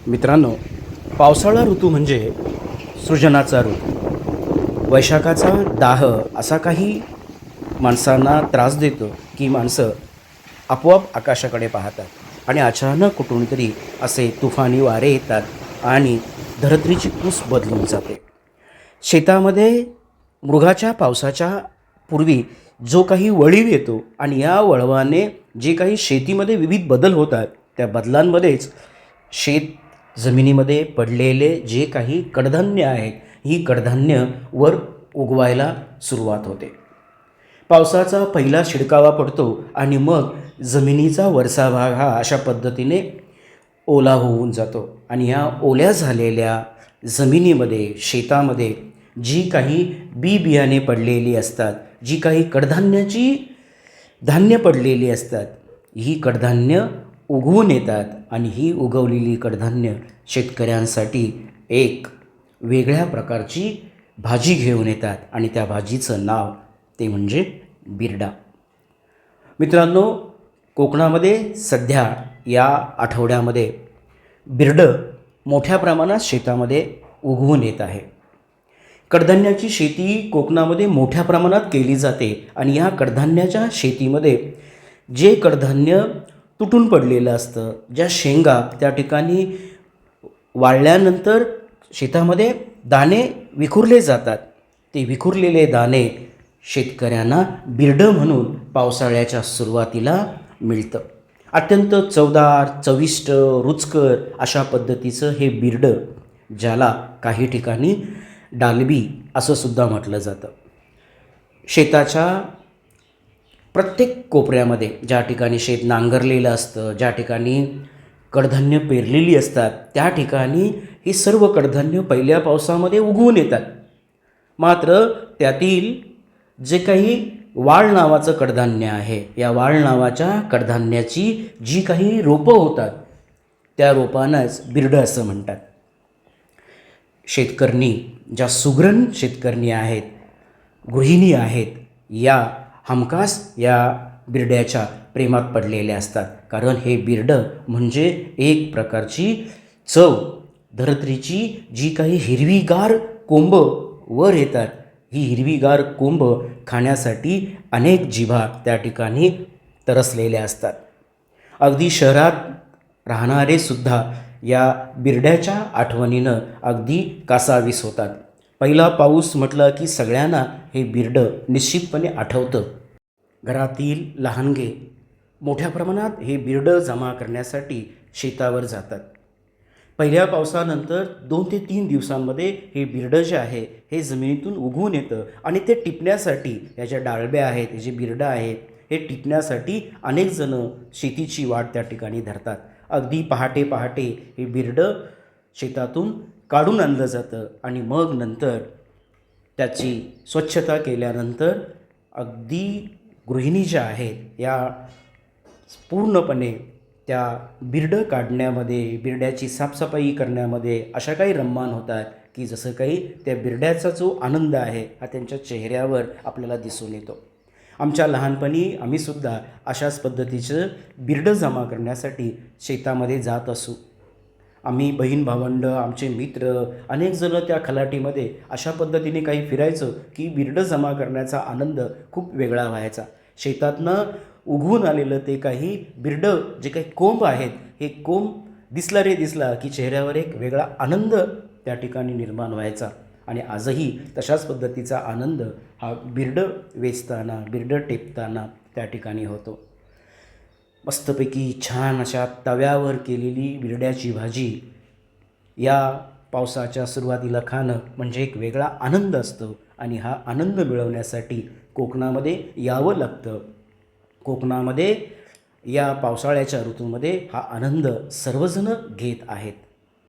मित्रांनो, पावसाळा ऋतू म्हणजे सृजनाचा ऋतू. वैशाखाचा दाह असा काही माणसांना त्रास देतो की माणसं आपोआप आकाशाकडे पाहतात आणि अचानक कुठून तरी असे तुफानी वारे येतात आणि धरत्रीची कूस बदलून जाते. शेतामध्ये मृगाच्या पावसाच्या पूर्वी जो काही वळीव येतो आणि या वळवाने जे काही शेतीमध्ये विविध बदल होतात, त्या बदलांमध्येच शेत जमिनीमध्ये पडलेले जे काही कडधान्य आहेत, ही कडधान्य वर उगवायला सुरुवात होते. पावसाचा पहिला शिडकावा पडतो आणि मग जमिनीचा वरचा भाग हा अशा पद्धतीने ओला होऊन जातो आणि ह्या ओल्या झालेल्या जमिनीमध्ये, शेतामध्ये जी काही बी बियाणे पडलेली असतात, जी काही कडधान्याची धान्य पडलेली असतात, ही कडधान्य उगवून येतात आणि ही उगवलेली कडधान्य शेतकऱ्यांसाठी एक वेगळ्या प्रकारची भाजी घेऊन येतात आणि त्या भाजीचं नाव ते म्हणजे बिरडा. मित्रांनो, कोकणामध्ये सध्या या आठवड्यामध्ये बिरडं मोठ्या प्रमाणात शेतामध्ये उगवून येत आहे. कडधान्याची शेती कोकणामध्ये मोठ्या प्रमाणात केली जाते आणि ह्या कडधान्याच्या शेतीमध्ये जे कडधान्य तुटून पडलेलं असतं, ज्या शेंगा त्या ठिकाणी वाळल्यानंतर शेतामध्ये दाणे विखुरले जातात, ते विखुरलेले दाणे शेतकऱ्यांना बिरडं म्हणून पावसाळ्याच्या सुरुवातीला मिळतं. अत्यंत चवदार, चविष्ट, रुचकर अशा पद्धतीचं हे बिरडं, ज्याला काही ठिकाणी डालबी असं सुद्धा म्हटलं जातं, शेताच्या प्रत्येक कोपऱ्यामध्ये ज्या ठिकाणी शेत नांगरलेलं असतं, ज्या ठिकाणी कडधान्य पेरलेली असतात, त्या ठिकाणी ही सर्व कडधान्य पहिल्या पावसामध्ये उगवून येतात. मात्र त्यातील जे काही वाळ नावाचं कडधान्य आहे, या वाळ नावाच्या कडधान्याची जी काही रोपं होतात, त्या रोपांनाच बिरडं असं म्हणतात. शेतकरी, ज्या सुगरण शेतकरी आहेत, गृहिणी आहेत, या हमखास या बिरड्याच्या प्रेमात पडलेल्या असतात. कारण हे बिरडं म्हणजे एक प्रकारची चव, धरत्रीची जी काही हिरवीगार कोंब वर येतात, ही हिरवीगार कोंब खाण्यासाठी अनेक जिभा त्या ठिकाणी तरसलेल्या असतात. अगदी शहरात राहणारे सुद्धा या बिरड्याच्या आठवणीनं अगदी कासावीस होतात. पहिला पाऊस म्हटलं की सगळ्यांना हे बिरडं निश्चितपणे आठवतं. घरातील लहानगे मोठ्या प्रमाणात हे बिरडं जमा करण्यासाठी शेतावर जातात. पहिल्या पावसानंतर 2 ते 3 दिवसांमध्ये हे बिरडं जे आहे हे जमिनीतून उगवून येतं आणि ते टिपण्यासाठी या ज्या डाळब्या आहेत, हे जे बिरडं आहे, हे टिपण्यासाठी अनेक जणं शेतीची वाट त्या ठिकाणी धरतात. अगदी पहाटे पहाटे हे बिरडं शेतातून काढून आणलं जातं आणि मग नंतर त्याची स्वच्छता केल्यानंतर अगदी गृहिणी ज्या आहेत या पूर्णपणे त्या बिरडं काढण्यामध्ये, बिरड्याची साफसफाई करण्यामध्ये अशा काही रममाण होतात की जसं काही त्या बिरड्याचा जो आनंद आहे हा त्यांच्या चेहऱ्यावर आपल्याला दिसून येतो. आमच्या लहानपणी आम्हीसुद्धा अशाच पद्धतीचं बिरडं जमा करण्यासाठी शेतामध्ये जात असू. आम्ही बहीण भावंडं, आमचे मित्र अनेक जणं त्या खलाटीमध्ये अशा पद्धतीने काही फिरायचं की बिरडं जमा करण्याचा आनंद खूप वेगळा व्हायचा. शेतातनं उगवून आलेलं ते काही बिरडं, जे काही कोंब आहेत, हे कोंब दिसला रे दिसला की चेहऱ्यावर एक वेगळा आनंद त्या ठिकाणी निर्माण व्हायचा आणि आजही तशाच पद्धतीचा आनंद हा बिरडं वेचताना, बिरडं टेपताना त्या ठिकाणी होतो. मस्तपैकी छान अशा तव्यावर केलेली बिरड्याची भाजी या पावसाच्या सुरुवातीला खाणं म्हणजे एक वेगळा आनंद असतो आणि हा आनंद मिळवण्यासाठी कोकणामध्ये यावं लागतं. कोकणामध्ये या पावसाळ्याच्या ऋतूमध्ये हा आनंद सर्वजण घेत आहेत.